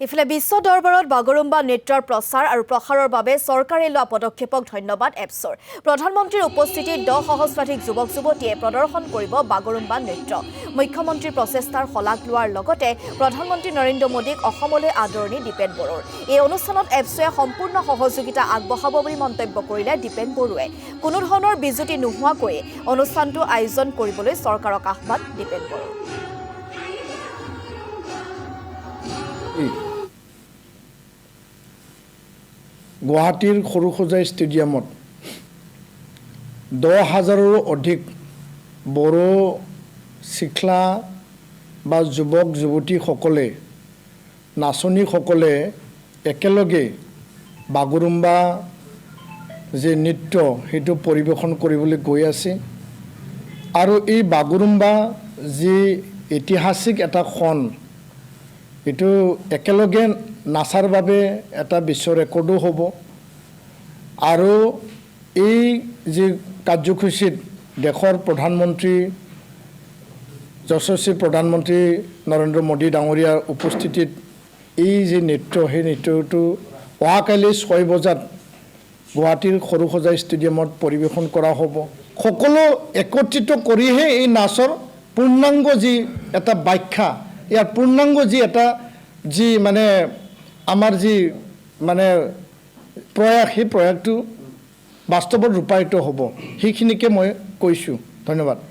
ইফালে বিশ্ব দৰবাৰত বাগৰুম্বা নৃত্যৰ প্ৰচাৰ আৰু প্ৰসাৰৰ বাবে চৰকাৰে লোৱা পদক্ষেপক ধন্যবাদ এপছৰ প্ৰধানমন্ত্ৰীৰ উপস্থিতিত 10 সহস্ৰাধিক যুৱক যুৱতীয়ে প্ৰদৰ্শন কৰিব বাগৰুম্বা নৃত্য মুখ্যমন্ত্ৰীৰ প্ৰচেষ্টাৰ শলাগ লোৱাৰ লগতে প্ৰধানমন্ত্ৰী নৰেন্দ্ৰ মোদীক অসমলৈ আদৰণি দীপেন বড়োৰ এই অনুষ্ঠানত এপছয়ে সম্পূৰ্ণ সহযোগিতা আগবঢ়াব বুলি মন্তব্য কৰিলে দীপেন বড়োৱে কোনো ধৰণৰ বিজুতি নোহোৱাকৈ অনুষ্ঠানটো আয়োজন কৰিবলৈ চৰকাৰক আহ্বান দীপেন বড়োৰ গুৱাহাটীৰ সৰুসজাই ষ্টেডিয়ামত 10,000ৰো অধিক বড়ো শিখলা বা যুৱক যুৱতীসকলে নাচনীসকলে একেলগে বাগৰুম্বা যে নৃত্য সেইটো পৰিৱেশন কৰিবলৈ গৈ আছে আৰু এই বাগৰুম্বা যি ঐতিহাসিক এটা ক্ষণ এইটো একেলগে নাচাৰ বাবে এটা বিশ্ব ৰেকৰ্ডো হ'ব আৰু এই যে কাৰ্যসূচীত দেশৰ প্ৰধানমন্ত্ৰী যশস্বী প্ৰধানমন্ত্ৰী নৰেন্দ্ৰ মোদী ডাঙৰীয়াৰ উপস্থিতিত এই যে নৃত্য সেই নৃত্যটো অহাকালি 6 বজাত গুৱাহাটীৰ সৰুসজাই ষ্টেডিয়ামত পৰিৱেশন কৰা হ'ব সকলো একত্ৰিত কৰিহে এই নাচৰ পূৰ্ণাংগ যি এটা ব্যাখ্যা ইয়াৰ পূৰ্ণাংগ যি এটা যি মানে আমাৰ যি মানে প্ৰয়াস সেই প্ৰয়াসটো বাস্তৱত ৰূপায়িত হ'ব সেইখিনিকে মই কৈছোঁ ধন্যবাদ